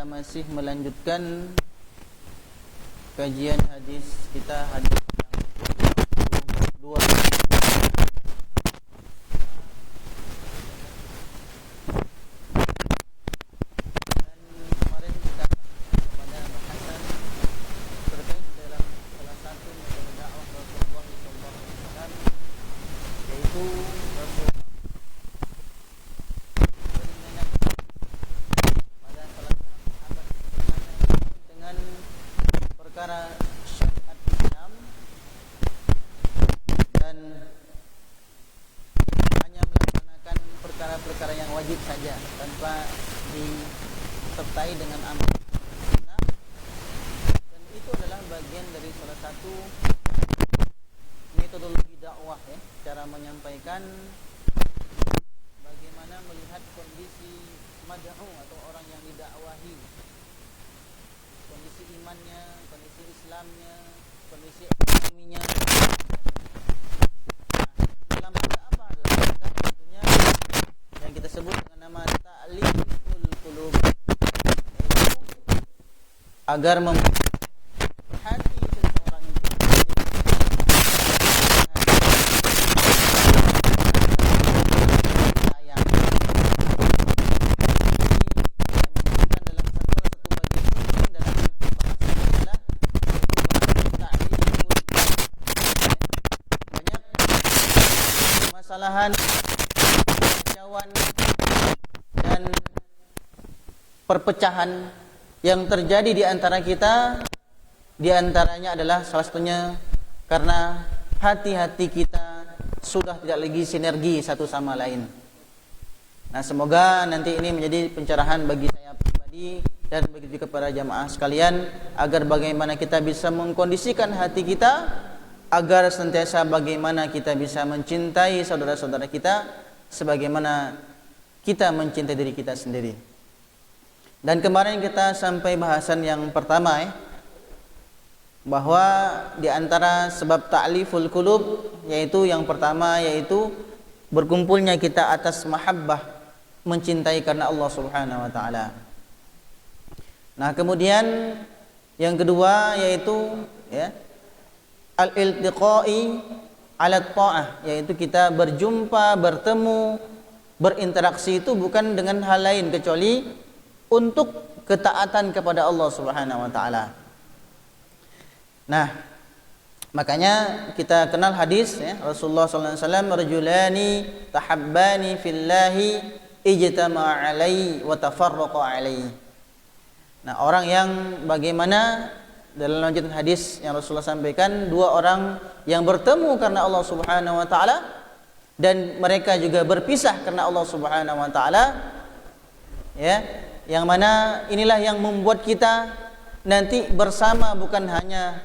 masih melanjutkan kajian hadis kita, hadis yang 22. Dan kemarin kita pada bahasan terkait dalam salah satu metode dakwah Rasulullah SAW, yaitu Rasulullah perkara syariat Islam dan hanya melaksanakan perkara-perkara yang wajib saja tanpa disertai dengan amal sunnah, dan itu adalah bagian dari salah satu metodologi dakwah, cara menyampaikan bagaimana melihat kondisi mad'u atau orang yang didakwahi, kondisi imannya, kondisi Islamnya, kondisi ekonominya. Dalam rangka apa? Dalam rangka tentunya yang kita sebut dengan nama ta'liful qulub, yaitu agar hati seseorang itu kesalahan, kekacauan dan perpecahan yang terjadi di antara kita, di antaranya adalah salah satunya karena hati-hati kita sudah tidak lagi sinergi satu sama lain. Nah, semoga nanti ini menjadi pencerahan bagi saya pribadi dan bagi juga para jamaah sekalian, agar bagaimana kita bisa mengkondisikan hati kita agar senantiasa bagaimana kita bisa mencintai saudara-saudara kita sebagaimana kita mencintai diri kita sendiri. Dan kemarin kita sampai bahasan yang pertama, bahwa di antara sebab ta'liful qulub, yaitu yang pertama yaitu berkumpulnya kita atas mahabbah, mencintai karena Allah Subhanahu wa taala. Nah, kemudian yang kedua yaitu al-iltiqai ala ta'ah, yaitu kita berjumpa, bertemu, berinteraksi itu bukan dengan hal lain kecuali untuk ketaatan kepada Allah Subhanahu wa taala. Nah, makanya kita kenal hadis Rasulullah sallallahu alaihi wasallam, rajulani tahabbani fillahi ijtama'a alaihi wa tafarraqa alaihi. Nah, orang yang bagaimana dalam lanjutan hadis yang Rasulullah sampaikan, dua orang yang bertemu karena Allah Subhanahu wa taala dan mereka juga berpisah karena Allah Subhanahu wa taala, yang mana inilah yang membuat kita nanti bersama bukan hanya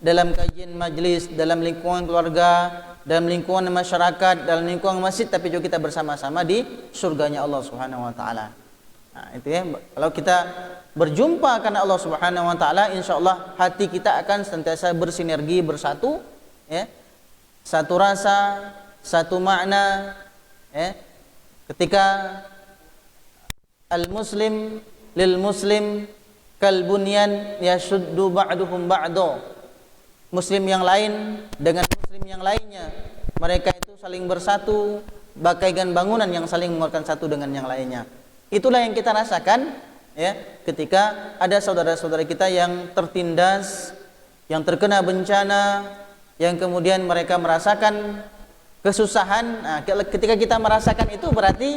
dalam kajian majlis, dalam lingkungan keluarga, dalam lingkungan masyarakat, dalam lingkungan masjid, tapi juga kita bersama-sama di surganya Allah Subhanahu wa taala. Nah, itu kalau kita berjumpa karena Allah Subhanahu wa taala, insyaallah hati kita akan senantiasa bersinergi, bersatu, satu rasa, satu makna, ketika al-muslim lil muslim kal bunyan yashuddu ba'duhum ba'do. Muslim yang lain dengan muslim yang lainnya, mereka itu saling bersatu bagaikan bangunan yang saling menguatkan satu dengan yang lainnya. Itulah yang kita rasakan ketika ada saudara-saudara kita yang tertindas, yang terkena bencana, yang kemudian mereka merasakan kesusahan. Nah, ketika kita merasakan itu berarti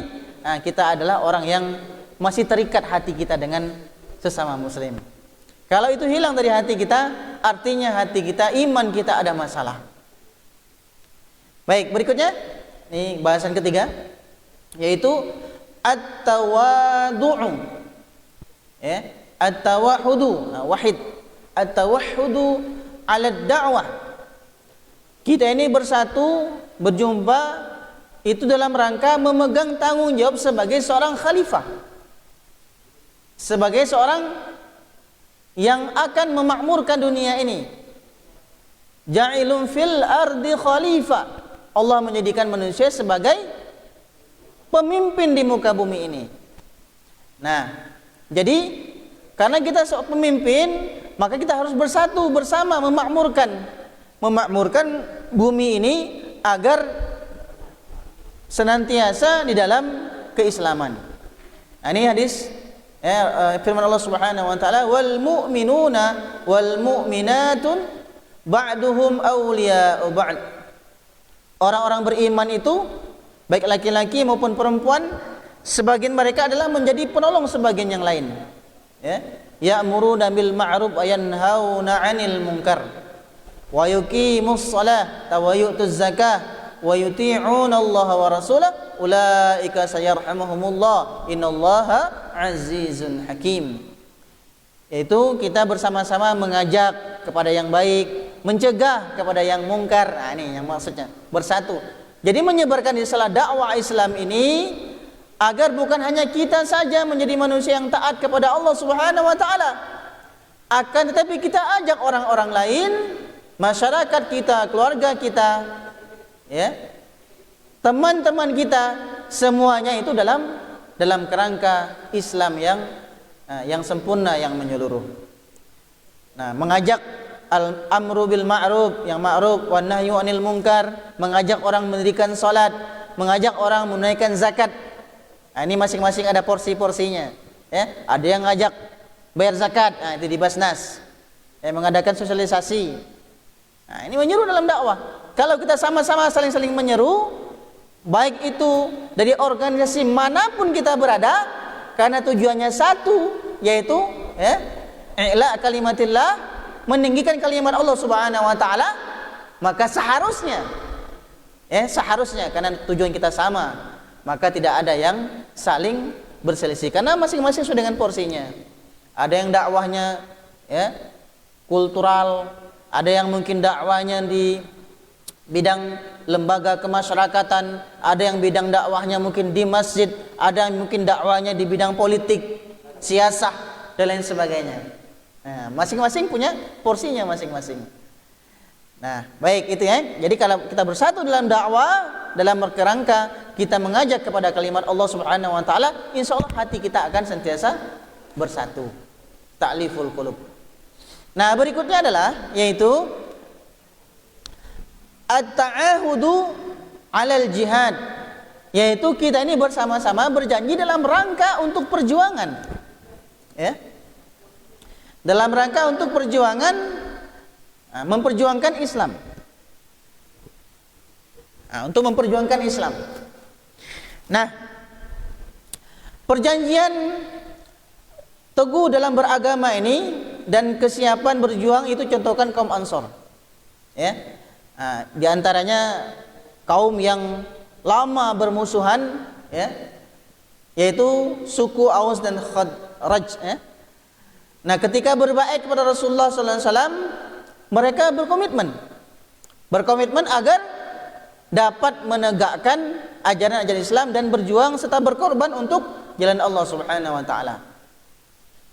kita adalah orang yang masih terikat hati kita dengan sesama muslim. Kalau itu hilang dari hati kita, artinya hati kita, iman kita ada masalah. Baik, berikutnya ini bahasan ketiga, yaitu at-tawadu'u, at-tawahhudu, wahid, at-tawahhudu 'ala ad-da'wah. Kita ini bersatu, berjumpa itu dalam rangka memegang tanggung jawab sebagai seorang khalifah, sebagai seorang yang akan memakmurkan dunia ini. Ja'ilun fil ardi khalifah, Allah menjadikan manusia sebagai pemimpin di muka bumi ini. Nah, jadi Karena kita seorang pemimpin, maka kita harus bersatu bersama memakmurkan bumi ini agar senantiasa di dalam keislaman. Nah, ini hadis firman Allah Subhanahu wa taala, wal mu'minuna wal mu'minatun ba'duhum awliya'u ba'd. Orang-orang beriman itu baik laki-laki maupun perempuan, sebagian mereka adalah menjadi penolong sebagian yang lain. Ya, ya'muruna bil ma'ruf wa yanhauna 'anil munkar wa yuqimus salata wa yu'tuz zakah wa yuti'una Allah wa rasulahu ulaika sayarhamuhumullah innallaha azizun hakim. Yaitu kita bersama-sama mengajak kepada yang baik, mencegah kepada yang mungkar. Nah, ini yang maksudnya bersatu. Jadi menyebarkan istilah dakwah Islam ini agar bukan hanya kita saja menjadi manusia yang taat kepada Allah Subhanahu wa taala, akan tetapi kita ajak orang-orang lain, masyarakat kita, keluarga kita, ya, teman-teman kita, semuanya itu dalam kerangka Islam yang sempurna, yang menyeluruh. Nah, mengajak al-amru bil ma'ruf, yang ma'ruf, wan nahyu 'anil munkar, mengajak orang mendirikan salat, mengajak orang menunaikan zakat. Nah, ini masing-masing ada porsi-porsinya. Ya, ada yang ngajak bayar zakat, nah itu di Basnas. Mengadakan sosialisasi. Nah, ini menyeru dalam dakwah. Kalau kita sama-sama saling-saling menyeru, baik itu dari organisasi manapun kita berada, karena tujuannya satu, yaitu i'la kalimatillah, meninggikan kalimat Allah Subhanahu wa taala, maka seharusnya karena tujuan kita sama, maka tidak ada yang saling berselisih karena masing-masing sesuai dengan porsinya. Ada yang dakwahnya kultural, ada yang mungkin dakwahnya di bidang lembaga kemasyarakatan, ada yang bidang dakwahnya mungkin di masjid, ada yang mungkin dakwahnya di bidang politik, siasah dan lain sebagainya. Nah, masing-masing punya porsinya masing-masing. Nah, baik itu ya. Jadi kalau kita bersatu dalam dakwah, dalam kerangka kita mengajak kepada kalimat Allah Subhanahu wa taala, insyaallah hati kita akan sentiasa bersatu. Ta'liful qulub. Nah, berikutnya adalah yaitu at-ta'ahudu 'alal jihad, yaitu kita ini bersama-sama berjanji dalam rangka untuk perjuangan. Ya. Dalam rangka untuk perjuangan, memperjuangkan Islam. Untuk memperjuangkan Islam. Nah, perjanjian teguh dalam beragama ini dan kesiapan berjuang itu contohkan kaum Ansor. Ya. Di antaranya kaum yang lama bermusuhan, ya, yaitu suku Aus dan Khazraj. Ya. Nah, ketika berbaiat kepada Rasulullah sallallahu alaihi wasallam, mereka berkomitmen agar dapat menegakkan ajaran-ajaran Islam dan berjuang serta berkorban untuk jalan Allah Subhanahu wa taala.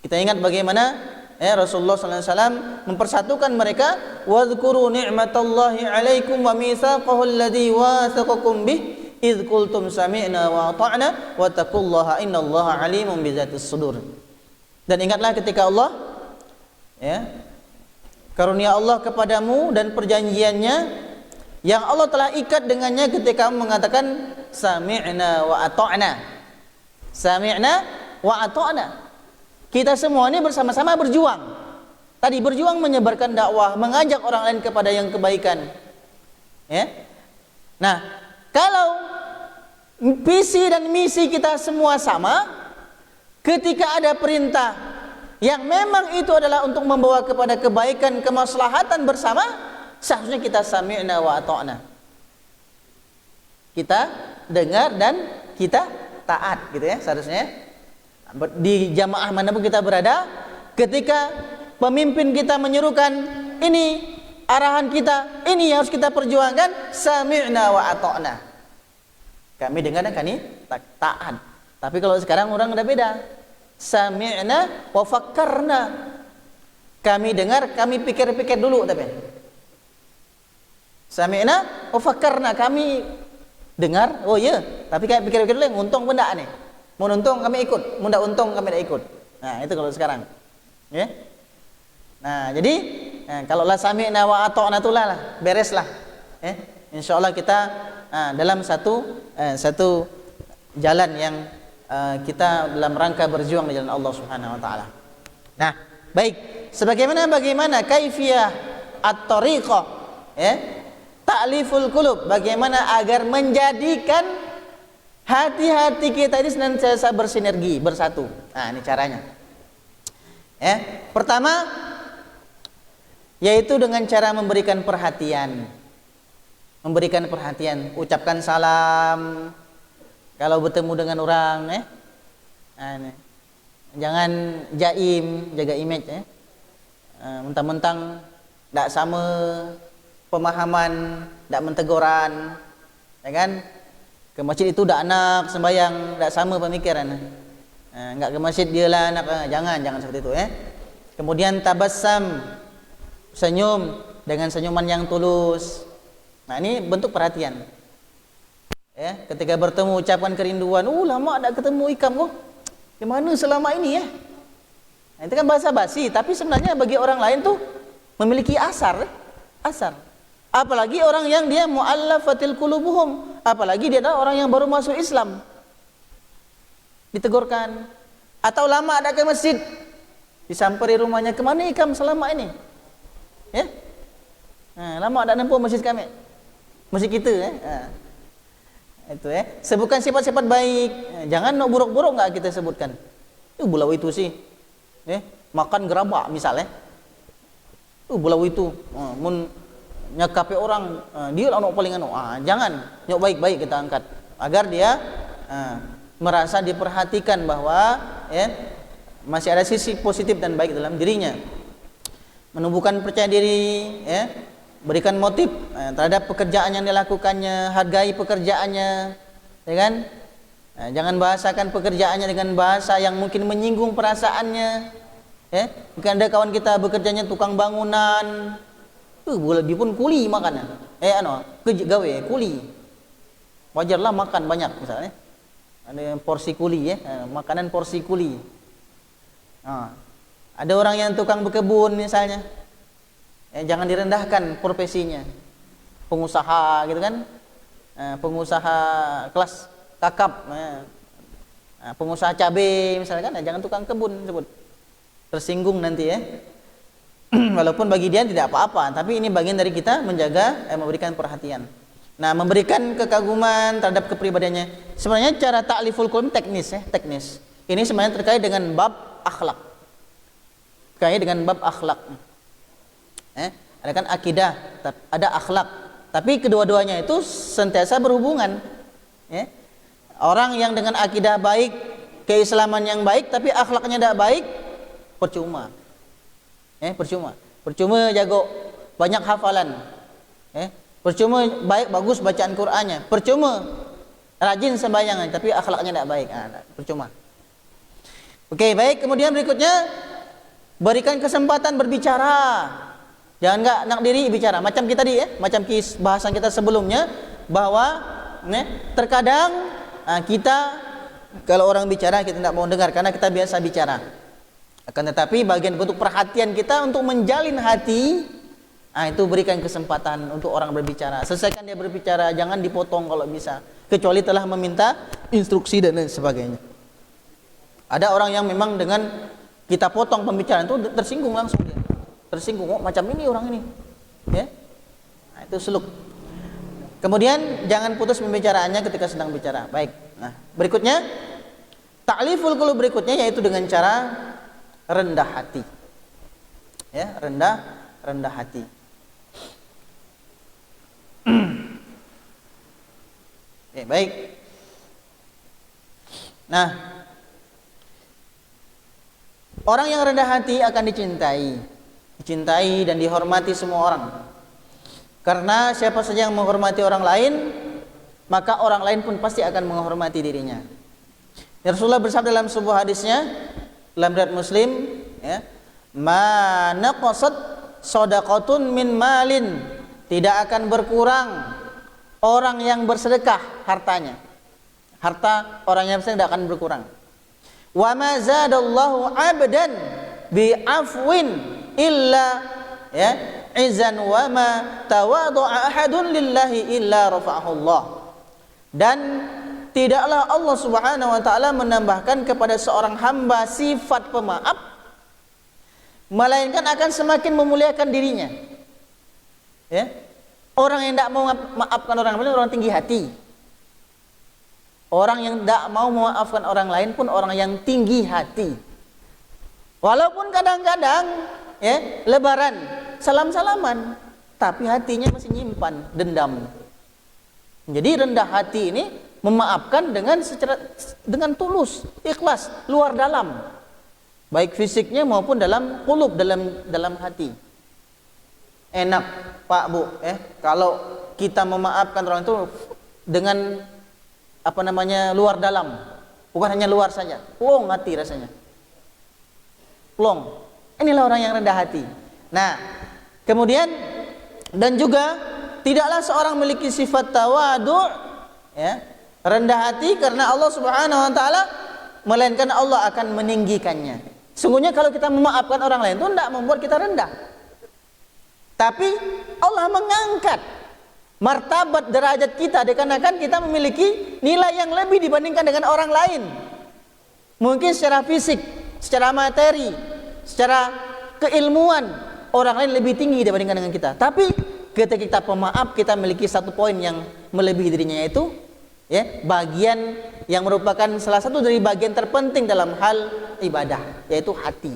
Kita ingat bagaimana Rasulullah sallallahu alaihi wasallam mempersatukan mereka, wadhkuru ni'matallahi 'alaikum wa mitsaqahu alladzi wathaqakum bih idz qultum sami'na wa ata'na wa taqullaha innallaha 'alimun bizatis sudur. Dan ingatlah ketika Allah, karunia Allah kepadamu dan perjanjiannya yang Allah telah ikat dengannya ketika mengatakan sami'na wa ata'na. Sami'na wa ata'na. Kita semua ini bersama-sama berjuang. Tadi berjuang menyebarkan dakwah, mengajak orang lain kepada yang kebaikan. Ya. Nah, kalau visi dan misi kita semua sama, ketika ada perintah yang memang itu adalah untuk membawa kepada kebaikan, kemaslahatan bersama, seharusnya kita sami'na wa ata'na. Kita dengar dan kita taat, gitu ya, seharusnya. Di jamaah manapun kita berada, ketika pemimpin kita menyerukan ini arahan kita, ini yang harus kita perjuangkan, sami'na wa ata'na. Kami dengar dan kami taat. Tapi kalau sekarang orang udah beda. Sami'na wa fakkarna. Kami dengar, kami pikir-pikir dulu tapi. Sami'na wa fakkarna, kami dengar, oh iya, tapi kami pikir-pikir dulu, untung benda nih. Mau untung kami ikut, mau untung kami tidak ikut. Nah, itu kalau sekarang. Ya. Nah, jadi kalau la sami'na wa ata'na itulah lah, bereslah. Ya. Insyaallah kita dalam satu jalan yang kita dalam rangka berjuang di jalan Allah Subhanahu wa taala. Nah, baik. Bagaimana kaifiyah at-tariqah, ya? Ta'liful qulub, bagaimana agar menjadikan hati-hati kita ini senantiasa bersinergi, bersatu. Nah, ini caranya. Ya, pertama yaitu dengan cara memberikan perhatian. Memberikan perhatian, ucapkan salam kalau bertemu dengan orang, ya. Nah, jangan jaim, jaga image, ya. Mentang-mentang tidak sama pemahaman, tidak menteguran, ya kan? Ke masjid itu dak anak sembahyang, tidak sama pemikiran. Enggak ke masjid dia lah anak, jangan seperti itu, ya. Kemudian tabassam, senyum dengan senyuman yang tulus. Nah, ini bentuk perhatian. Ya, ketika bertemu ucapan kerinduan, lama tak ketemu ikam kok. Gimana selama ini, ya? Nah, itu kan bahasa basi, tapi sebenarnya bagi orang lain tuh memiliki asar. Apalagi orang yang dia mu'allafatil qulubuhum, apalagi dia adalah orang yang baru masuk Islam. Ditegurkan. Atau lama ada ke masjid, disamperi rumahnya, kemana ikam selama ini? Ya? Nah, lama ada nempuh masjid kami. Masjid kita, ya. Itu, ya. Sebutkan sifat-sifat baik. Jangan no buruk-buruk enggak kita sebutkan. Bulau itu sih. Makan gerabak misalnya. Bulau itu. Mun nyakapi orang, dia lah paling anu. Jangan. Nyok baik-baik kita angkat agar dia merasa diperhatikan bahwa, ya, masih ada sisi positif dan baik dalam dirinya. Menumbuhkan percaya diri, ya. Berikan motif terhadap pekerjaan yang dilakukannya, hargai pekerjaannya, ya kan? Jangan bahasakan pekerjaannya dengan bahasa yang mungkin menyinggung perasaannya, ya. Mungkin ada kawan kita bekerjanya tukang bangunan, dia pun kuli makannya, gawe kuli, wajarlah makan banyak misalnya, ada porsi kuli, ya, makanan porsi kuli. Ada orang yang tukang berkebun misalnya. Jangan direndahkan profesinya. Pengusaha gitu kan. Pengusaha kelas kakap, pengusaha cabai misalnya kan, jangan tukang kebun sebut. Tersinggung nanti, ya. Walaupun bagi dia tidak apa-apa, tapi ini bagian dari kita menjaga, memberikan perhatian. Nah, memberikan kekaguman terhadap kepribadiannya. Sebenarnya cara ta'liful qulub teknis, ya, teknis. Ini sebenarnya terkait dengan bab akhlak. Terkait dengan bab akhlak. Ada kan akidah, ada akhlak, tapi kedua-duanya itu sentiasa berhubungan, ya. Orang yang dengan akidah baik, keislaman yang baik, tapi akhlaknya tidak baik, percuma, percuma jago banyak hafalan, percuma baik bagus bacaan Qur'annya, percuma rajin sembahyang, tapi akhlaknya tidak baik, percuma. Oke, baik. Kemudian berikutnya, berikan kesempatan berbicara. Jangan enggak nak diri bicara. Macam kita tadi, ya, macam bahasan kita sebelumnya, bahwa terkadang kita kalau orang bicara kita tidak mau dengar karena kita biasa bicara. Akan tetapi bagian bentuk perhatian kita untuk menjalin hati, itu berikan kesempatan untuk orang berbicara. Selesaikan dia berbicara, jangan dipotong kalau bisa, kecuali telah meminta instruksi dan lain sebagainya. Ada orang yang memang dengan kita potong pembicaraan itu tersinggung langsung dia. Tersinggung, macam ini orang ini, ya. Nah, itu seluk. Kemudian jangan putus pembicaraannya ketika sedang bicara. Baik. Nah, berikutnya ta'liful qulub berikutnya yaitu dengan cara rendah hati. Ya, rendah hati. Ya, baik. Nah, orang yang rendah hati akan dicintai dan dihormati semua orang. Karena siapa saja yang menghormati orang lain, maka orang lain pun pasti akan menghormati dirinya. Rasulullah bersabda dalam sebuah hadisnya dalam riwayat Muslim, ya, "Ma naqasat shadaqatun min malin." Tidak akan berkurang orang yang bersedekah hartanya. Harta orang yang bersedekah tidak akan berkurang. "Wa ma zadallahu 'abdan bi'afwin illa ya izan wa ma tawadu'a ahadun lillahi illa rafa'ahullah. Dan tidaklah Allah Subhanahu wa taala menambahkan kepada seorang hamba sifat pemaaf melainkan akan semakin memuliakan dirinya. Ya. Orang yang tidak mau memaafkan orang lain orang tinggi hati. Orang yang tidak mau memaafkan orang lain pun orang yang tinggi hati. Walaupun kadang-kadang ya lebaran salam-salaman, tapi hatinya masih nyimpan dendam. Jadi rendah hati ini memaafkan dengan tulus, ikhlas, luar dalam. Baik fisiknya maupun dalam qulub, dalam hati. Enak Pak Bu, kalau kita memaafkan orang itu dengan luar dalam, bukan hanya luar saja, plong hati rasanya, plong. Inilah orang yang rendah hati. Nah, kemudian dan juga tidaklah seorang memiliki sifat tawadu', ya, rendah hati karena Allah Subhanahu wa taala, melainkan Allah akan meninggikannya. Sungguhnya kalau kita memaafkan orang lain itu tidak membuat kita rendah, tapi Allah mengangkat martabat derajat kita dikarenakan kita memiliki nilai yang lebih dibandingkan dengan orang lain. Mungkin secara fisik, secara materi, secara keilmuan orang lain lebih tinggi dibandingkan dengan kita. Tapi ketika kita pemaaf, kita memiliki satu poin yang melebihi dirinya, yaitu ya, bagian yang merupakan salah satu dari bagian terpenting dalam hal ibadah, yaitu hati.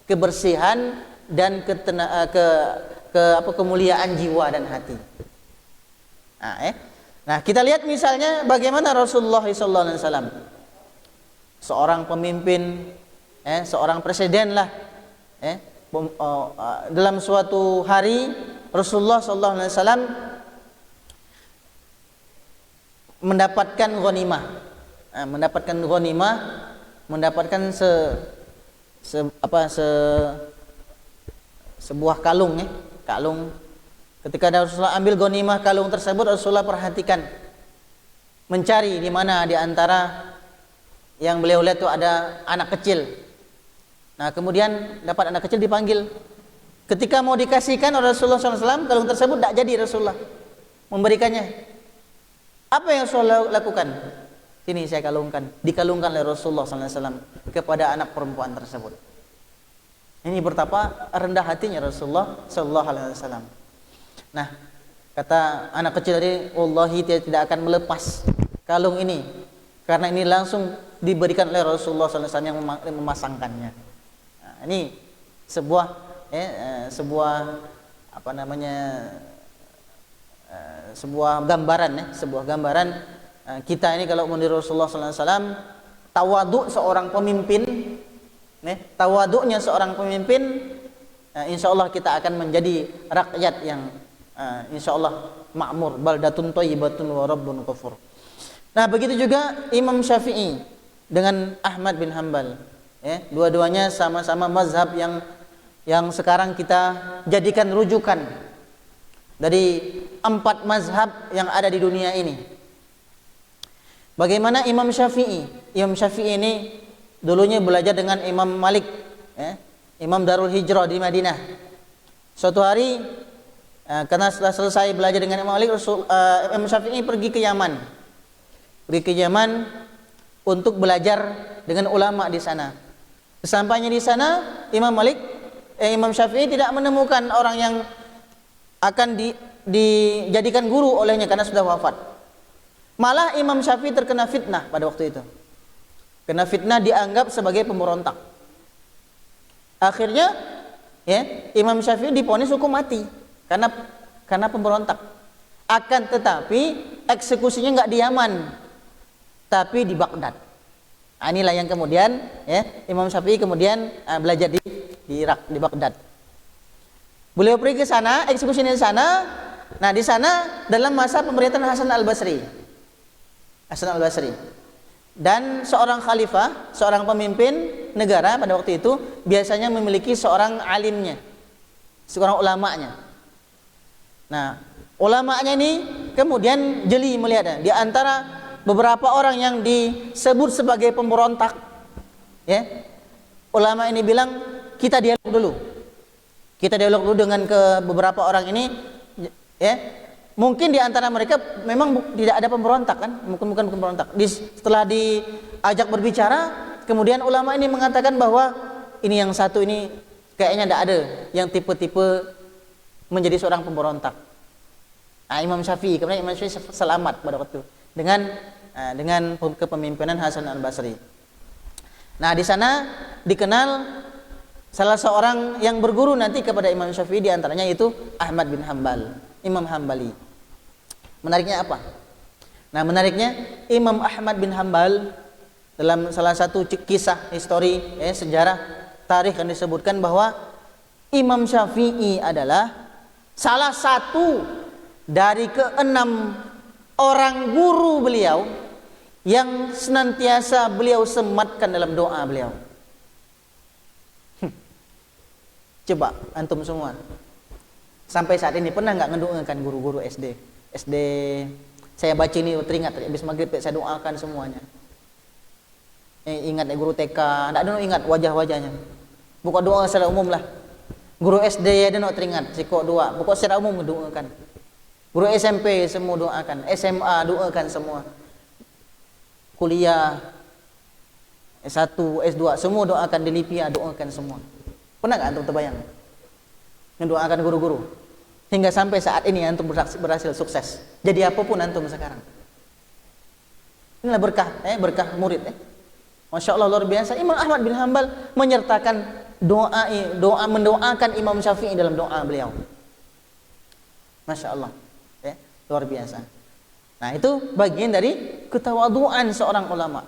Kebersihan dan kemuliaan jiwa dan hati. Nah, kita lihat misalnya bagaimana Rasulullah SAW, seorang pemimpin, seorang presiden lah, dalam suatu hari Rasulullah SAW mendapatkan ghanimah, mendapatkan sebuah kalung, kalung. Ketika Rasulullah ambil ghanimah kalung tersebut, Rasulullah perhatikan, mencari di mana di antara yang beliau lihat itu ada anak kecil. Nah, kemudian dapat anak kecil, dipanggil. Ketika mau dikasihkan oleh Rasulullah SAW, kalung tersebut tidak jadi Rasulullah memberikannya. Apa yang Rasulullah lakukan? Sini saya kalungkan. Dikalungkan oleh Rasulullah SAW kepada anak perempuan tersebut. Ini betapa rendah hatinya Rasulullah SAW. Nah, kata anak kecil tadi, wallahi tidak akan melepas kalung ini, karena ini langsung diberikan oleh Rasulullah SAW yang memasangkannya. Nah, ini sebuah gambaran, kita ini kalau meniru Rasulullah SAW, tawaduk seorang pemimpin, tawaduknya seorang pemimpin, insya Allah kita akan menjadi rakyat yang insya Allah makmur, baldatun thayyibatun wa rabbun ghafur. Nah, begitu juga Imam Syafi'i dengan Ahmad bin Hanbal, dua-duanya sama-sama mazhab yang sekarang kita jadikan rujukan dari 4 mazhab yang ada di dunia ini. Bagaimana Imam Syafi'i? Imam Syafi'i ini dulunya belajar dengan Imam Malik, Imam Darul Hijrah di Madinah. Suatu hari, karena setelah selesai belajar dengan Imam Malik, Imam Syafi'i pergi ke Yaman. Untuk belajar dengan ulama di sana. Sesampainya di sana, Imam Syafi'i tidak menemukan orang yang akan dijadikan guru olehnya karena sudah wafat. Malah Imam Syafi'i terkena fitnah pada waktu itu. Kena fitnah, dianggap sebagai pemberontak. Akhirnya, Imam Syafi'i divonis hukum mati karena pemberontak. Akan tetapi eksekusinya nggak di Yaman, tapi di Baghdad. Nah, inilah yang kemudian Imam Syafi'i kemudian belajar di Irak, di Baghdad. Beliau pergi ke sana, eksekusinya di sana. Nah, di sana dalam masa pemerintahan Hasan al-Basri. Dan seorang khalifah, seorang pemimpin negara pada waktu itu biasanya memiliki seorang alimnya, seorang ulamanya. Nah, ulamanya ini kemudian jeli melihatnya. Di antara beberapa orang yang disebut sebagai pemberontak, ulama ini bilang, kita dialog dulu. Kita dialog dulu dengan ke beberapa orang ini, ya. Mungkin di antara mereka memang tidak ada pemberontak kan? Mungkin bukan pemberontak. Setelah diajak berbicara, kemudian ulama ini mengatakan bahwa ini yang satu ini kayaknya tidak ada yang tipe-tipe menjadi seorang pemberontak. Nah, Imam Syafi'i, kemudian Imam Syafi'i selamat pada waktu dengan kepemimpinan Hasan Al-Basri. Nah, di sana dikenal salah seorang yang berguru nanti kepada Imam Syafi'i, di antaranya itu Ahmad bin Hanbal, Imam Hambali. Menariknya apa? Nah, menariknya Imam Ahmad bin Hanbal dalam salah satu kisah histori, sejarah tarikh yang disebutkan bahwa Imam Syafi'i adalah salah satu dari ke-6 orang guru beliau yang senantiasa beliau sematkan dalam doa beliau. Coba antum semua sampai saat ini pernah nggak ngedoakan guru-guru SD saya baca ini teringat habis maghrib saya doakan semuanya. Ingat guru TK, tidak ada ingat wajah-wajahnya. Buka doa secara umum lah. Guru SD ada teringat, sikok doa. Buka secara umum doakan. Guru SMP semua doakan, SMA doakan semua. Kuliah S1, S2 semua doakan, di Lipia doakan semua. Pernah nggak antum terbayang mendoakan guru-guru? Hingga sampai saat ini antum berhasil sukses. Jadi apapun antum sekarang. Inilah berkah murid. Masya Allah luar biasa. Imam Ahmad bin Hanbal menyertakan mendoakan Imam Syafi'i dalam doa beliau. Masya Allah, luar biasa. Nah, itu bagian dari ketawaduan seorang ulama.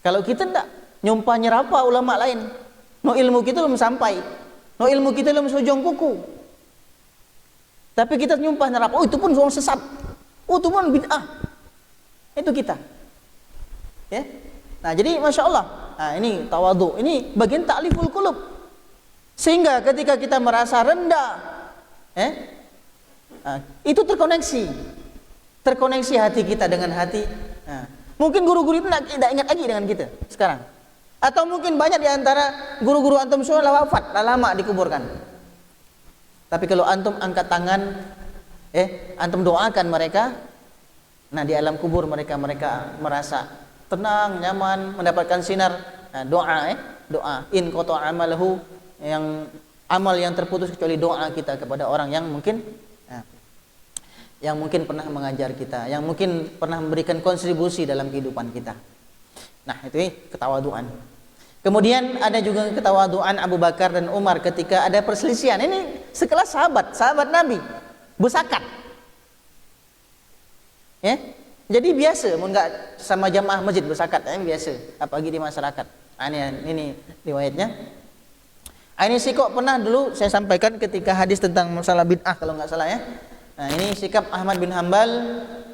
Kalau kita tidak nyumpah nyerapa ulama lain, no ilmu kita belum sampai, no ilmu kita belum sujung kuku. Tapi kita nyumpah nyerap, oh itu pun orang sesat, oh itu pun bid'ah. Itu kita. Ya. Nah, jadi Masya Allah, nah, ini tawadu, ini bagian ta'liful qulub. Sehingga ketika kita merasa rendah, itu terkoneksi hati kita dengan hati. Nah, mungkin guru-guru itu tidak ingat lagi dengan kita sekarang. Atau mungkin banyak di antara guru-guru antum semua wafat, lama dikuburkan. Tapi kalau antum angkat tangan, antum doakan mereka, nah di alam kubur mereka merasa tenang, nyaman, mendapatkan sinar. Nah, doa. In qata amalahu, yang amal yang terputus kecuali doa kita kepada orang yang mungkin pernah mengajar kita, yang mungkin pernah memberikan kontribusi dalam kehidupan kita. Nah, itu ketawaduan. Kemudian ada juga ketawaduan Abu Bakar dan Umar ketika ada perselisihan. Ini sekelas sahabat Nabi bersakat. Jadi biasa, mau enggak sama jamaah masjid bersakat, biasa. Apalagi di masyarakat. Ini riwayatnya. Ini sikap pernah dulu saya sampaikan ketika hadis tentang masalah bid'ah kalau enggak salah ya. Nah, ini sikap Ahmad bin Hanbal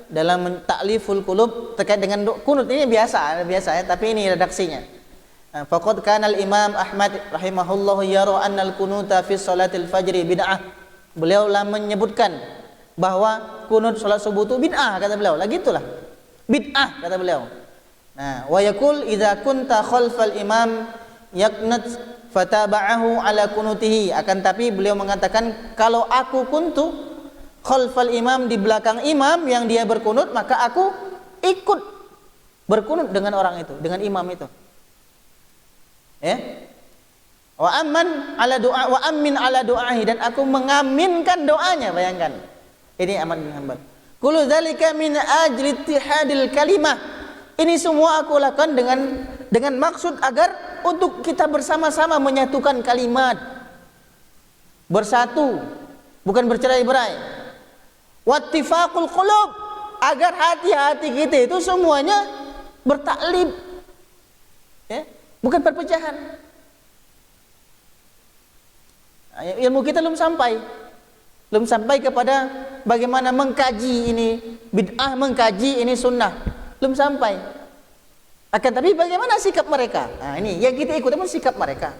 dalam ta'liful qulub terkait dengan kunut. Ini biasa ya, tapi ini redaksinya. Faqad kana al-Imam Ahmad rahimahullahu yara anna al-kunuta fi salatil fajri bid'ah. Beliau lah menyebutkan bahwa kunut salat subuh itu bid'ah, kata beliau. Lagi itulah. Bid'ah kata beliau. Nah, wa yaqul idza kunta khalfal imam yaqnut fataba'ahu ala kunutihi. Akan tapi beliau mengatakan kalau aku kuntu khalfal imam, di belakang imam yang dia berkunut, maka aku ikut berkunut dengan orang itu, dengan imam itu. Wa amin ala doahi, dan aku mengaminkan doanya. Bayangkan, ini Ahmad bin Hanbal. Kullu dzalika min ajli ittihadil kalimah. Ini semua aku lakukan dengan maksud agar untuk kita bersama-sama menyatukan kalimat, bersatu, bukan bercerai-berai. Wattifaqul qulub, agar hati-hati kita itu semuanya bertaklib, bukan perpecahan. Ilmu kita belum sampai kepada bagaimana mengkaji ini bid'ah, mengkaji ini sunnah, belum sampai. Akan tapi bagaimana sikap mereka? Nah, ini yang kita ikuti pun sikap mereka.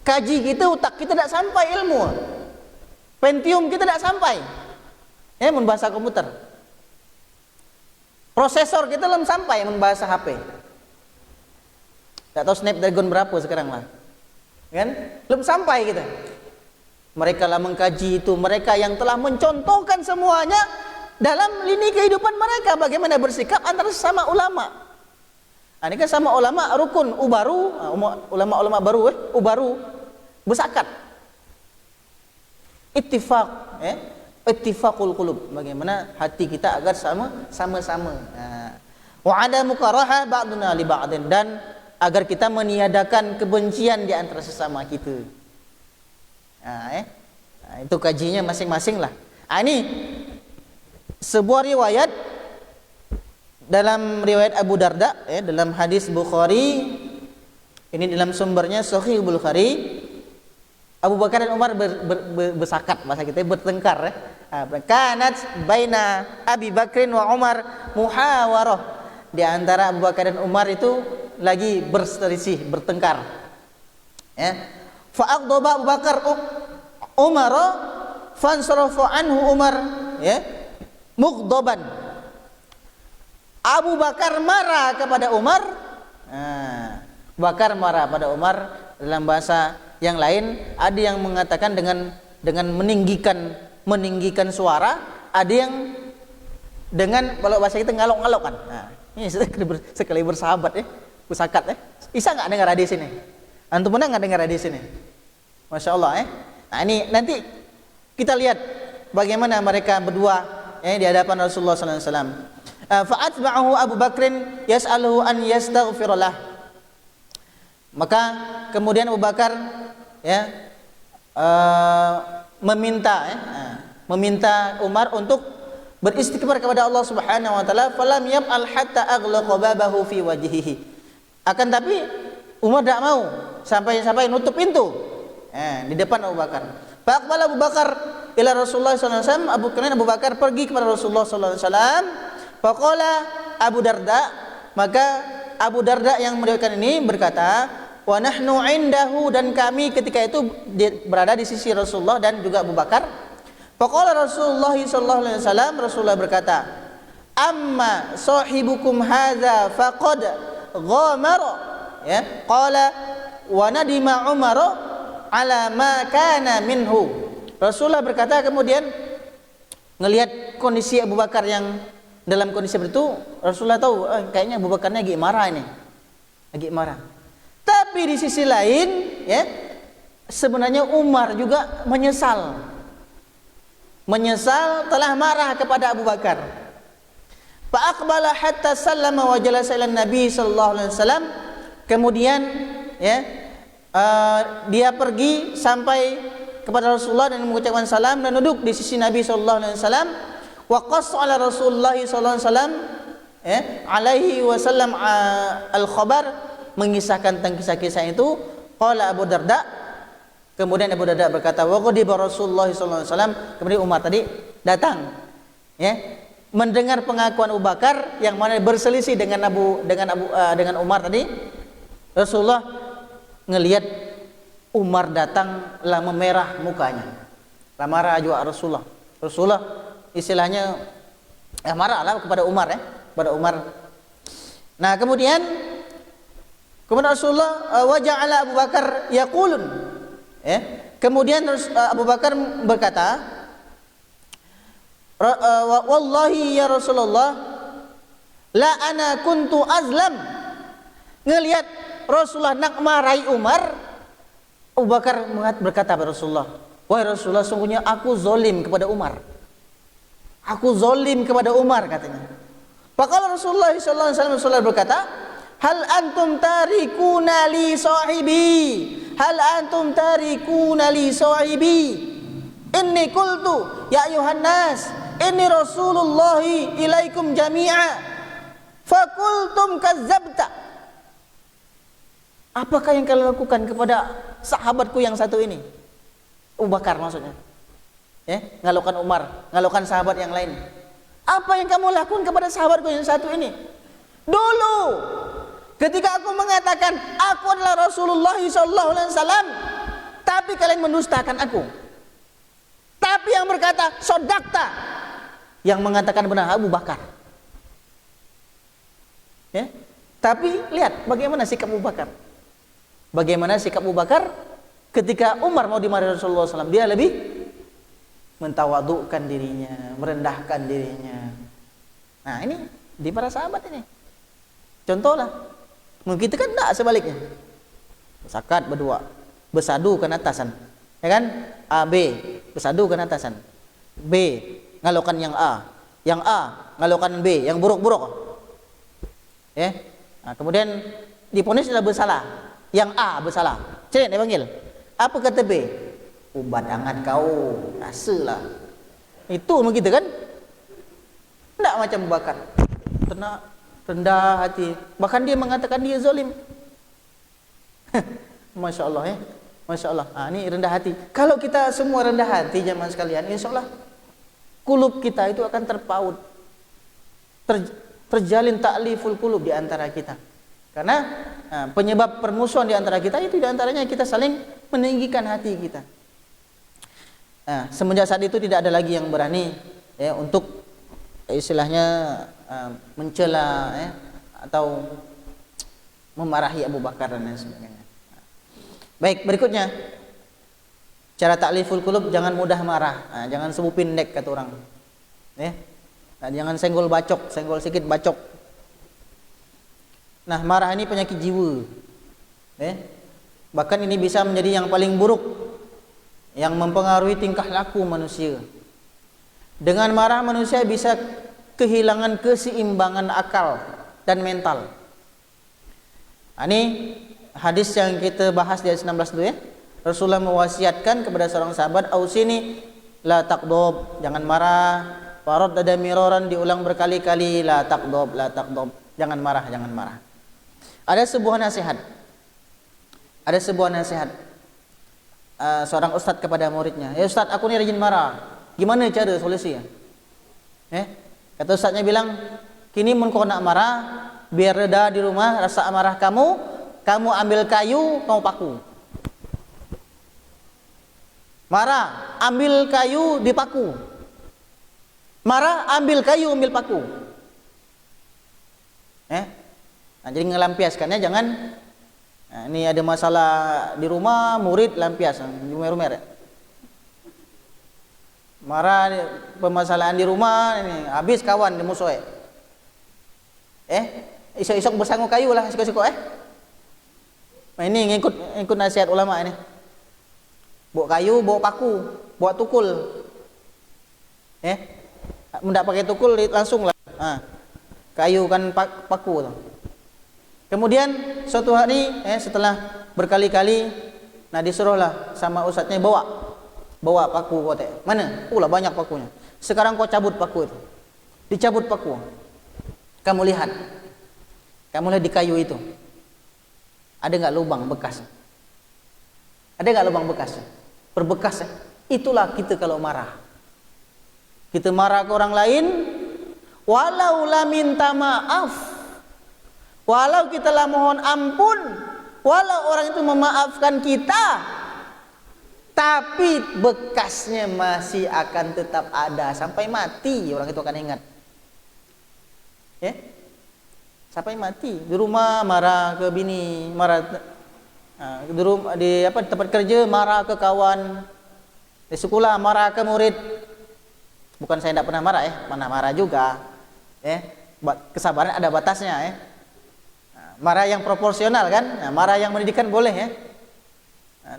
Kaji kita, otak kita tidak sampai ilmu. Pentium kita tidak sampai. Membahasa komputer. Prosesor kita belum sampai membahasa HP. Tidak tahu Snapdragon berapa sekarang lah. kan? Belum sampai kita. Mereka lah mengkaji itu, mereka yang telah mencontohkan semuanya dalam lini kehidupan mereka, bagaimana bersikap antara sesama ulama. Nah, ini kan sama ulama rukun, ubaru, ulama-ulama baru, ubaru, bersakat. Ittifaq, ittifaqul qulub, bagaimana hati kita agar sama-sama. Wa ada mukaraha ba'duna li ba'din, dan agar kita meniadakan kebencian di antara sesama kita. Nah, itu kajinya masing-masing lah. Ini sebuah riwayat dalam riwayat Abu Darda, dalam hadis Bukhari, ini dalam sumbernya Sahih Bukhari. Abu Bakar dan Umar bersakat, bahasa kita bertengkar. Kanat baina Abi Bakrin wa Umar muhawarah. Di antara Abu Bakar dan Umar itu lagi berselisih, bertengkar. Fa'aqdaba Abu Bakar Umar fansarafa anhu Umar, mughdaban. Abu Bakar marah kepada Umar. Abu Bakar marah pada Umar. Dalam bahasa yang lain ada yang mengatakan dengan meninggikan suara, ada yang dengan, kalau bahasa kita, ngalok-ngalokan. Nah, ini sekali bersahabat pusakat Bisa nggak dengar hadis ini? Antum pernah nggak dengar hadis ini? Masya Allah. Nah, ini nanti kita lihat bagaimana mereka berdua di hadapan Rasulullah sallallahu alaihi wasallam. Fa'atba'ahu Abu Bakrin yas'aluhu an yastaghfirullah. Maka kemudian Abu Bakar meminta Umar untuk beristighfar kepada Allah Subhanahu wa taala. Falam yaf'al hatta aghlaqa babahu fi wajhihi. Akan tapi Umar tidak mau sampai nutup pintu di depan Abu Bakar. Faqbala Abu Bakar ila Rasulullah sallallahu alaihi wasallam. Abu Bakar pergi kepada Rasulullah sallallahu alaihi wasallam. Faqala Abu Darda, maka Abu Darda yang meriwayatkan ini berkata, wa nahnu indahu, dan kami ketika itu berada di sisi Rasulullah dan juga Abu Bakar. Faqala Rasulullah sallallahu alaihi wasallam, Rasulullah berkata, amma sahibukum hadza faqad ghamara, qala wa nadima Umar ala ma kana minhu. Rasulullah berkata, kemudian ngelihat kondisi Abu Bakar yang dalam kondisi itu, Rasulullah tahu kayaknya Abu Bakarnya lagi marah ini. Lagi marah. Tapi di sisi lain, sebenarnya Umar juga menyesal. Menyesal telah marah kepada Abu Bakar. Fa aqbala hatta sallama wa jalasa ila Nabi sallallahu alaihi wasallam. Kemudian dia pergi sampai kepada Rasulullah dan mengucapkan salam dan duduk di sisi Nabi sallallahu alaihi wasallam. Wa qassa ala Rasulullah sallallahu alaihi wasallam al-khabar, mengisahkan tentang kisah-kisah itu. Qala Abu Darda, kemudian Abu Darda berkata, wa qadiba Rasulullah sallallahu alaihi wasallam. Kemudian Umar tadi datang, mendengar pengakuan Abu Bakar yang mana berselisih dengan Umar tadi. Rasulullah ngelihat Umar datang lah memerah mukanya, lah marah juga Rasulullah istilahnya marahlah kepada Umar, kepada Umar. Nah, kemudian Rasulullah waja'ala Abu Bakar yaqulun, kemudian Abu Bakar berkata, wallahi ya Rasulullah la ana kuntu azlam. Ngelihat Rasulullah nak marahi Umar, Abu Bakar berkata kepada Rasulullah, wahai Rasulullah, sungguhnya aku zalim kepada Umar. Aku zalim kepada Umar, katanya. Faqala Rasulullah sallallahu alaihi wasallam, Rasulullah berkata, hal antum tarikuna li sahibi, hal antum tarikuna li sahibi, inni qultu ya ayuhan nas inni Rasulullah ilaikum jami'a fakultum kazzabta. Apakah yang kalian lakukan kepada sahabatku yang satu ini? Abu Bakar maksudnya, ngalokan Umar, ngalokan sahabat yang lain. Apa yang kamu lakukan kepada sahabatku yang satu ini? Dulu ketika aku mengatakan aku adalah Rasulullah SAW, tapi kalian mendustakan aku. Tapi yang berkata sodakta, yang mengatakan benar Abu Bakar. Tapi lihat bagaimana sikap Abu Bakar. Bagaimana sikap Abu Bakar Ketika Umar mau dimarahi Rasulullah SAW, dia lebih mentawadukkan dirinya, merendahkan dirinya. Nah ini di para sahabat ini. Contohlah, mungkin kita kan tidak sebaliknya. Sakat berdua, bersadu ke atasan, ya kan? A B bersadu ke atasan. B ngalokan yang A ngalokan B yang buruk-buruk. Ya. Nah, kemudian diponis sudah bersalah, yang A bersalah. Cek dia panggil. Apa kata B? Badangan kau, rasalah. Itu begitu kan? Tidak macam Bakar. Tenang, rendah hati. Bahkan dia mengatakan dia zalim. Masya Allah ya. Masya Allah. Ini rendah hati. Kalau kita semua rendah hati jamaah sekalian, insya Allah kulub kita itu akan terpaut. Terjalin ta'liful kulub di antara kita. Karena penyebab permusuhan di antara kita itu di antaranya kita saling meninggikan hati kita. Semenjak saat itu tidak ada lagi yang berani ya untuk istilahnya mencela ya, atau memarahi Abu Bakar dan lain sebagainya. Baik, berikutnya cara ta'liful qulub, jangan mudah marah. Jangan sebu pindek kata orang. Ya. Jangan senggol bacok, senggol sedikit bacok. Nah, marah ini penyakit jiwa. Ya. Bahkan ini bisa menjadi yang paling buruk yang mempengaruhi tingkah laku manusia. Dengan marah manusia bisa kehilangan keseimbangan akal dan mental. Ini hadis yang kita bahas di ayat 16 dulu ya. Rasulullah mewasiatkan kepada seorang sahabat, ausini la taqdob, jangan marah. Farad ada miroran, diulang berkali-kali, la taqdob, jangan marah, jangan marah. Ada sebuah nasihat. Seorang ustadz kepada muridnya, ya ustadz, aku ini rajin marah, gimana cara solusi ya? Kata ustadznya bilang, kini mun kau nak marah, biar reda di rumah rasa amarah kamu ambil kayu, kamu paku. Marah, ambil kayu, dipaku. Marah, ambil kayu, ambil paku. Nah, jadi ngelampiaskannya jangan. Nah, ini ada masalah di rumah, murid lampias, rumer-rumer. Marah, permasalahan di rumah, ini habis kawan di musuh. Isok-isok bersanggu kayu lah, siko-siko. Nah, ini ngikut nasihat ulama ini. Bawa kayu, bawa paku, bawa tukul. Tidak pakai tukul langsung lah. Kayu kan paku tuh. Kemudian suatu hari setelah berkali-kali, nah disuruhlah sama ustadznya bawa paku kau teh. Mana? Lah banyak pakunya. Sekarang kau cabut paku itu. Dicabut paku. Kamu lihat di kayu itu. Ada nggak lubang bekas? Ada nggak lubang bekas? Berbekas ya. Itulah kita kalau marah. Kita marah ke orang lain, walau lah minta maaf, walau kita lah mohon ampun, walau orang itu memaafkan kita, tapi bekasnya masih akan tetap ada sampai mati. Orang itu akan ingat. Sampai mati. Di rumah marah ke bini, marah di tempat kerja marah ke kawan, di sekolah marah ke murid. Bukan saya tidak pernah marah mana marah juga. Kesabaran ada batasnya. Marah yang proporsional kan, marah yang mendidikan boleh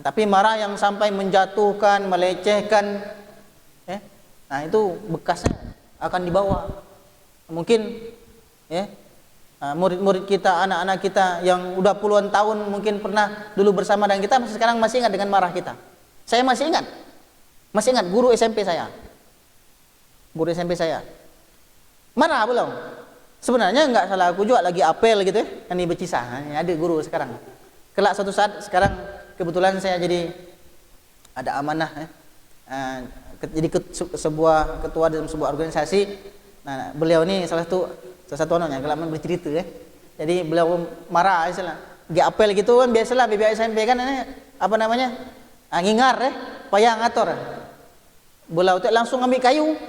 tapi marah yang sampai menjatuhkan, melecehkan, nah itu bekasnya akan dibawa. Mungkin murid-murid kita, anak-anak kita yang udah puluhan tahun mungkin pernah dulu bersama dengan kita, sekarang masih ingat dengan marah kita. Saya masih ingat guru SMP saya. Marah belum? Sebenarnya nggak salah aku juga, lagi apel gitu kan di Becisah. Ada guru sekarang. Kelak suatu saat, sekarang kebetulan saya jadi ada amanah jadi sebuah ketua dalam sebuah organisasi. Nah, beliau ini salah satu orangnya kelak bercerita Jadi beliau marah istilah. Lagi apel gitu kan biasalah BBI SMP kan ngingar payah ngatur. Beliau langsung ambil kayu.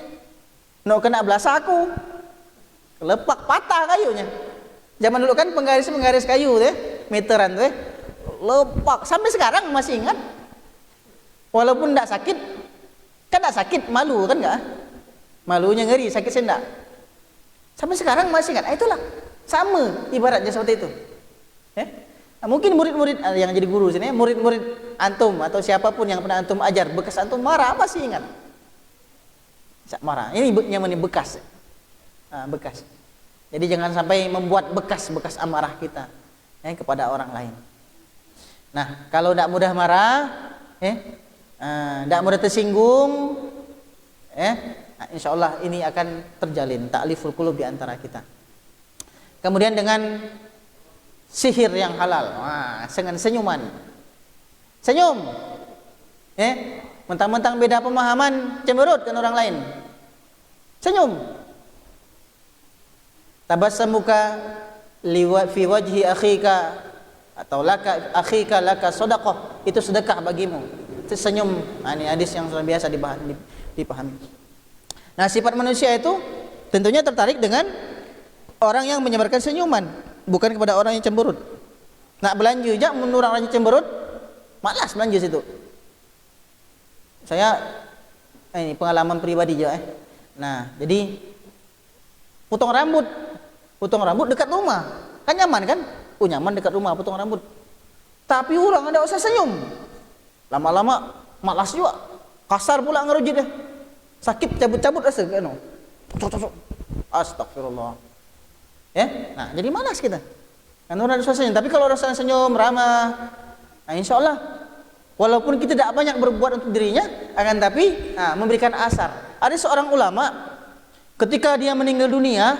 Nak kena belas aku, lepak patah kayunya. Zaman dulu kan penggaris kayu meteran lepak. Sampai sekarang masih ingat. Walaupun tidak sakit, kan tidak sakit, malu kan enggak? Malunya ngeri, sakit saya enggak. Sampai sekarang masih ingat. Itulah sama ibaratnya seperti itu. Nah, mungkin murid-murid yang jadi guru sini, murid-murid antum atau siapapun yang pernah antum ajar, bekas antum marah masih ingat. Marah. Ini namanya bekas. Bekas. Jadi jangan sampai membuat bekas-bekas amarah kita kepada orang lain. Nah, kalau tidak mudah marah, tidak mudah tersinggung, nah, insya Allah ini akan terjalin ta'liful qulub di antara kita. Kemudian dengan sihir yang halal, dengan senyuman, senyum, mentang-mentang beda pemahaman, cemberut kan orang lain, senyum. Tabassamuka fi wajhi akhika atau laka akhika laka sadaqah, itu sedekah bagimu. Itu senyum. Ini hadis yang sudah biasa dipahami. Nah, sifat manusia itu tentunya tertarik dengan orang yang menyebarkan senyuman, bukan kepada orang yang cemberut. Nak belanja aja menurut orang yang cemberut, malas belanja situ. Saya ini pengalaman pribadi aja. Nah, jadi potong rambut dekat rumah, kan nyaman kan? Nyaman dekat rumah potong rambut. Tapi orang ada usah senyum. Lama-lama malas juga. Kasar pula ngerujit deh. Sakit cabut-cabut rasa kan. Astagfirullah. Nah, jadi malas kita. Kan orang ada usah senyum, tapi kalau orang senyum ramah, nah insyaallah walaupun kita tidak banyak berbuat untuk dirinya, akan tapi memberikan asar. Ada seorang ulama ketika dia meninggal dunia,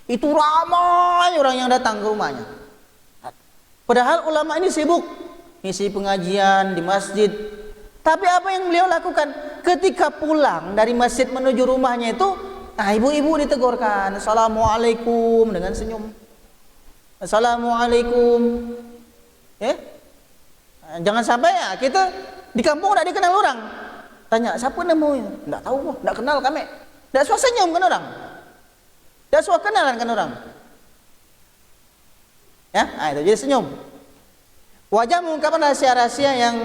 itu ramai orang yang datang ke rumahnya. Padahal ulama ini sibuk ngisi pengajian di masjid. Tapi apa yang beliau lakukan? Ketika pulang dari masjid menuju rumahnya itu, ibu-ibu ditegurkan, assalamualaikum dengan senyum. Assalamualaikum. Jangan sampai kita di kampung tidak dikenal orang. Tanya, siapa namanya? Tidak tahu, tidak kenal kami. Tidak suka senyum kan orang. Tidak suka kenalan kan orang. Itu jadi senyum. Wajah mengungkapkan rahasia-rahasia yang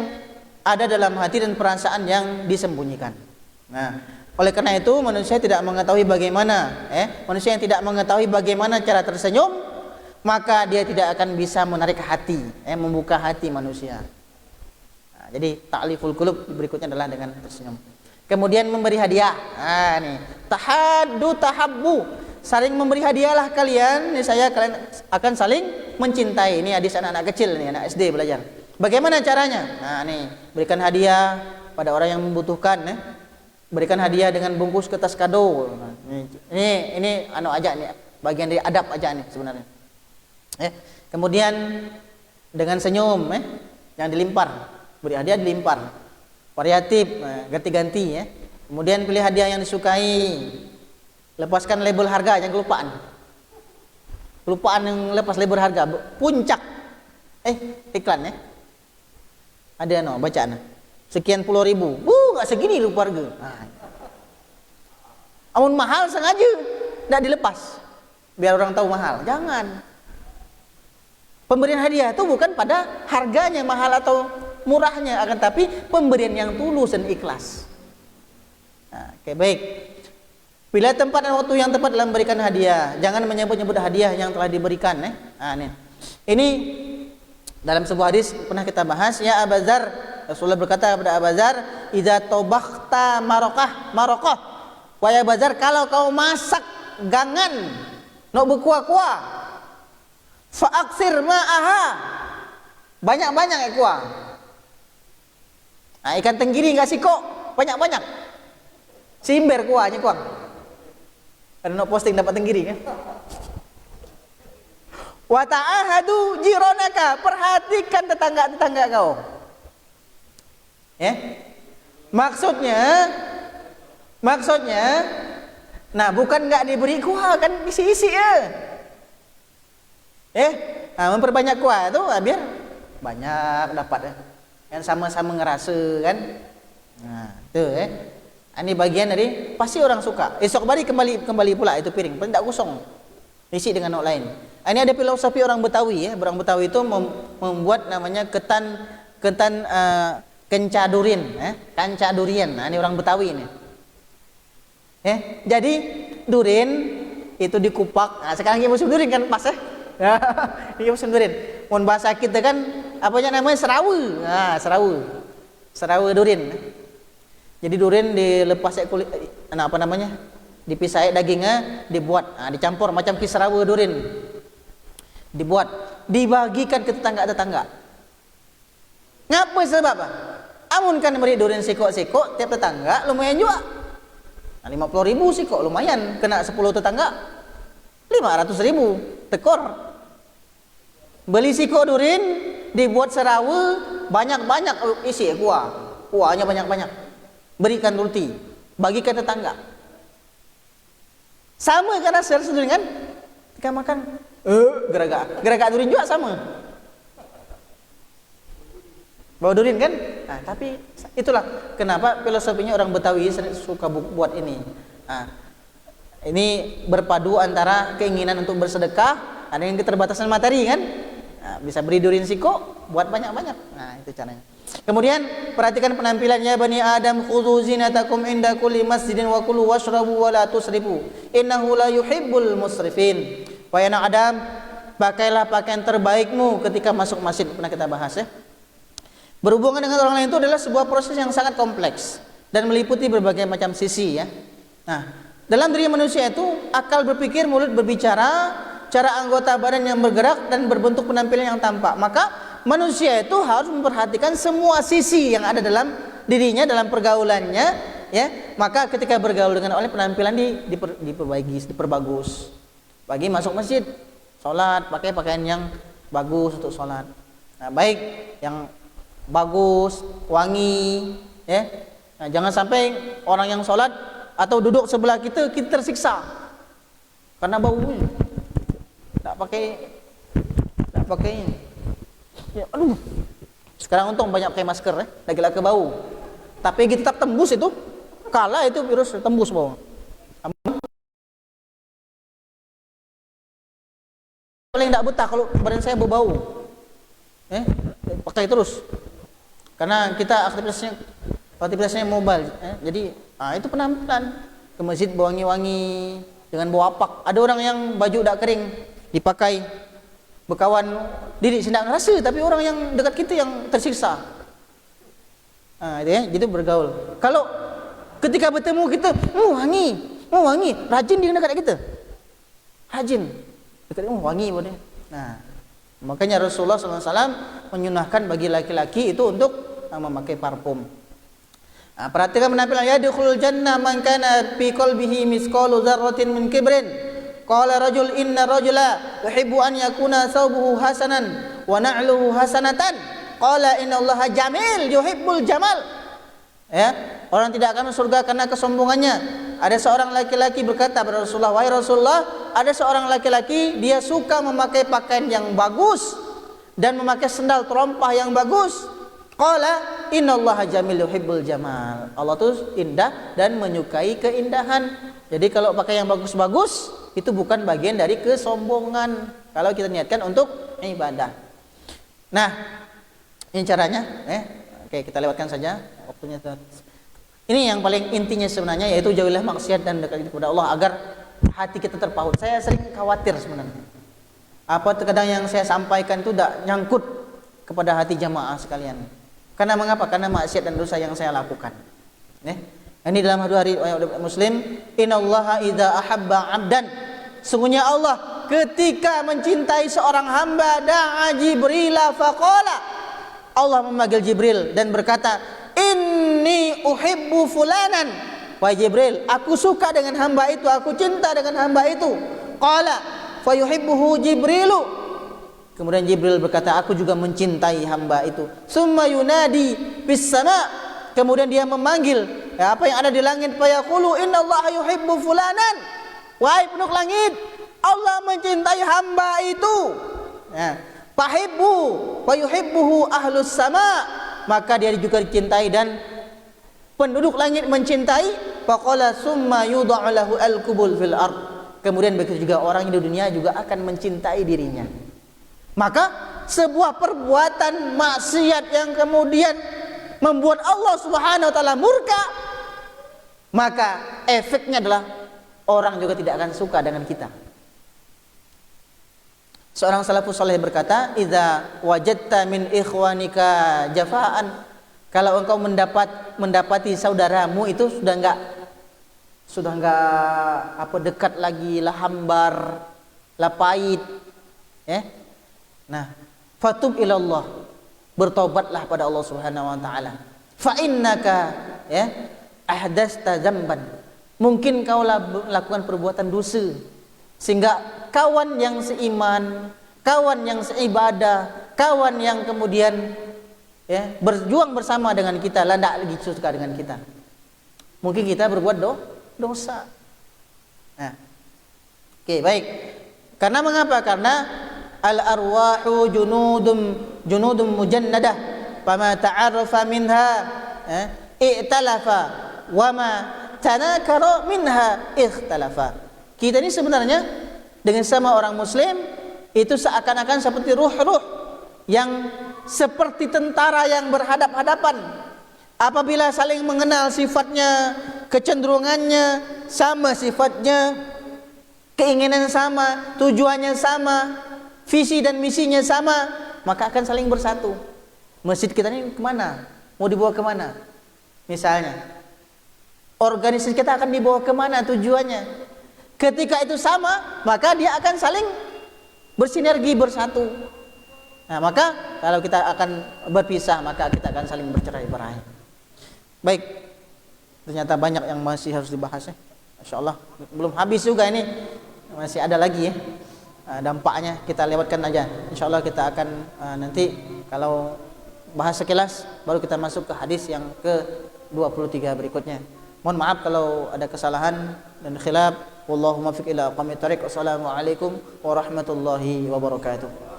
ada dalam hati dan perasaan yang disembunyikan. Nah, oleh karena itu manusia tidak mengetahui bagaimana, manusia yang tidak mengetahui bagaimana cara tersenyum, maka dia tidak akan bisa menarik hati, membuka hati manusia. Nah, jadi ta'liful qulub berikutnya adalah dengan tersenyum. Kemudian memberi hadiah. Nih, tahaddu tahabbu. Saling memberi hadiahlah kalian, kalian akan saling mencintai. Ini hadis anak-anak kecil nih, anak SD belajar. Bagaimana caranya? Nah, nih, berikan hadiah pada orang yang membutuhkan, Berikan hadiah dengan bungkus kertas kado. Nah, ini aja nih, bagian dari adab aja nih sebenarnya. Kemudian dengan senyum, yang dilimpar. Beri hadiah dilimpar. Variatif, ganti-ganti, Kemudian pilih hadiah yang disukai. Lepaskan label harga, jangan kelupaan. Kelupaan yang lepas label harga, puncak. Iklan Ada bacaan. Sekian puluh ribu. Nggak segini lupa harga. Amun mahal sengaja tidak dilepas. Biar orang tahu mahal. Jangan. Pemberian hadiah itu bukan pada harganya mahal atau murahnya, akan tapi pemberian yang tulus dan ikhlas. Baik. Pilih tempat dan waktu yang tepat dalam memberikan hadiah. Jangan menyebut-nyebut hadiah yang telah diberikan. Ini dalam sebuah hadis pernah kita bahas. Ya Abu Dzar, Rasulullah berkata kepada Abu Dzar, "Idza tabakhta maraqah." Wahai Abu Dzar, kalau kau masak gangan, nak berkuah-kuah, fa'aksir ma'aha. Banyak-banyak kuah. Ikan tenggiri enggak siko, banyak-banyak. Simber kuahnya kuah. Ada nak posting dapat tenggiri kan? Wa ta'ahadu jironaka, perhatikan tetangga-tetangga kau. Maksudnya, nah bukan enggak diberi kuah, kan isi-isi memperbanyak kuah itu biar banyak dapat yang sama-sama ngerasa kan. Nah, tuh ini bagian dari pasti orang suka. Esok hari kembali pula itu piring, tidak kosong. Isi dengan orang lain. Ini ada filosofi orang Betawi Orang Betawi itu membuat namanya ketan kencadurin, kanca durian. Nah, ini orang Betawi ini. Jadi durin itu dikupak. Nah, sekarang ini musim durin kan pas ya. Ini musim durin. Mun bahasa kita kan apanya namanya serawu. Nah, serawu. Serawu durin. Jadi durin dilepas kulit, apa namanya? Dipisah dagingnya, dibuat, dicampur macam kisrawu durin. Dibuat, dibagikan ke tetangga-tetangga. Ngapa sebab apa? Amun kan beri durin sikok-sikok tiap tetangga lumayan juga. 50.000 sikok lumayan, kena 10 tetangga 500.000 tekor. Beli sikok durin dibuat serawu banyak-banyak isi kuahnya banyak-banyak. Berikan roti, bagikan tetangga. Sama karena seharusnya durin kan? Kita makan gerak durin juga sama. Bawa durin kan? Nah, tapi itulah kenapa filosofinya orang Betawi suka buat ini. Nah, ini berpadu antara keinginan untuk bersedekah dengan keterbatasan materi kan? Nah, bisa beri durin siko buat banyak-banyak. Nah, itu caranya. Kemudian perhatikan penampilannya, bani Adam, khudhu zinatakum inda kulli masjidin wa kulu washrabu wa la tusrifu innahu la yuhibbul musrifin. Wahai anak Adam, pakailah pakaian terbaikmu ketika masuk masjid. Pernah kita bahas ya. Berhubungan dengan orang lain itu adalah sebuah proses yang sangat kompleks dan meliputi berbagai macam sisi ya. Nah, dalam diri manusia itu akal berpikir, mulut berbicara, cara anggota badan yang bergerak dan berbentuk penampilan yang tampak. Maka manusia itu harus memperhatikan semua sisi yang ada dalam dirinya, dalam pergaulannya ya. Maka ketika bergaul dengan oleh penampilan diperbaiki, diperbagus. Pagi masuk masjid, sholat pakai pakaian yang bagus untuk sholat. Nah, baik yang bagus, wangi ya. Nah, jangan sampai orang yang sholat atau duduk sebelah kita tersiksa karena baunya. Tak pakai ya, aduh. Sekarang untung banyak pakai masker ya, lagi-lagi bau. Tapi kita tetap tembus itu, kalah itu virus tembus bau. Paling tidak betah kalau badan saya berbau. Pakai terus. Karena kita aktivitasnya mobile, jadi itu penampilan ke masjid wangi-wangi dengan bau apak. Ada orang yang baju tak kering dipakai berkawan diri sedang rasa, tapi orang yang dekat kita yang tersiksa. Itu ya, gitu bergaul. Kalau ketika bertemu kita, wangi, rajin dia dekat kita, rajin dekat wangi boleh. Nah, makanya Rasulullah SAW menyunahkan bagi laki-laki itu untuk memakai parfum. Nah, perhatikan penampilan, yadkhulul jannah man kana fi qalbihi misqalu dzarratin min kibrin. Qala rajul inna rajula yuhibbu an yakuna thawbuhu hasanan wa na'luhu hasanatan. Qala innallaha jamil yuhibbul jamal. Ya, orang tidak akan masuk surga karena kesombongannya. Ada seorang laki-laki berkata kepada Rasulullah, "Wahai Rasulullah, ada seorang laki-laki dia suka memakai pakaian yang bagus dan memakai sendal terompah yang bagus." Qala innallaha jamil yuhibbul jamal. Allah tuh indah dan menyukai keindahan. Jadi kalau pakai yang bagus-bagus itu bukan bagian dari kesombongan kalau kita niatkan untuk ibadah. Nah, ini caranya Oke, kita lewatkan saja waktunya. Ini yang paling intinya sebenarnya, yaitu jauhilah maksiat dan dekat kepada Allah agar hati kita terpaut. Saya sering khawatir sebenarnya. Apa terkadang yang saya sampaikan itu tidak nyangkut kepada hati jamaah sekalian. Karena mengapa? Karena maksiat dan dosa yang saya lakukan. Ini dalam hadis Muslim, innallaha idza ahabba 'abdan. Sungguhnya Allah ketika mencintai seorang hamba, da'a Jibril faqala. Allah memanggil Jibril dan berkata, "Inni uhibbu fulanan." Wahai Jibril, aku suka dengan hamba itu, aku cinta dengan hamba itu. Qala fayuhibbuhu Jibrilu. Kemudian Jibril berkata, aku juga mencintai hamba itu. Summa yunadi bis sama. Kemudian dia memanggil apa yang ada di langit, fayaqulu innallaha yuhibbu fulanan. Wahai penduduk langit, Allah mencintai hamba itu. Fahibbu wa yuhibbuhu ahlus sama. Maka dia juga dicintai dan penduduk langit mencintai. Faqala summa yudha'u lahu al-qubul fil ard. Kemudian begitu juga orang di dunia juga akan mencintai dirinya. Maka sebuah perbuatan maksiat yang kemudian membuat Allah Subhanahu wa taala murka, maka efeknya adalah orang juga tidak akan suka dengan kita. Seorang salafus saleh berkata, "Idza wajadta min ikhwanika jafaan," kalau engkau mendapati saudaramu itu sudah enggak dekat lagi, lah hambar, lah pahit, ya. Nah, fatub ilallah, bertobatlah pada Allah Subhanahu wa taala. Fa innaka ahdasta dzamban. Mungkin kau lakukan perbuatan dosa sehingga kawan yang seiman, kawan yang seibadah, kawan yang kemudian berjuang bersama dengan kita tidak lagi suka dengan kita. Mungkin kita berbuat dosa. Nah, oke, baik. Karena mengapa? Karena al arwahu junudum mujannadah, fama ta'arrafa minha i'talafa, wama tanakara minha ikhtalafa. Kita ini sebenarnya dengan sama orang muslim itu seakan-akan seperti ruh-ruh yang seperti tentara yang berhadap-hadapan. Apabila saling mengenal sifatnya, kecenderungannya sama sifatnya, keinginan sama, tujuannya sama, visi dan misinya sama, maka akan saling bersatu. Masjid kita ini kemana? Mau dibawa kemana? Misalnya organisasi kita akan dibawa kemana tujuannya? Ketika itu sama, maka dia akan saling bersinergi, bersatu. Nah, maka kalau kita akan berpisah, maka kita akan saling bercerai-berai. Baik, ternyata banyak yang masih harus dibahas ya. Masya Allah, belum habis juga ini, masih ada lagi ya. Dampaknya kita lewatkan aja. Insya Allah kita akan nanti kalau bahas sekilas, baru kita masuk ke hadis yang ke-23 berikutnya. Mohon maaf kalau ada kesalahan dan khilaf. Wallahu muwaffiq ila aqwamit thoriq. Wassalamualaikum warahmatullahi wabarakatuh.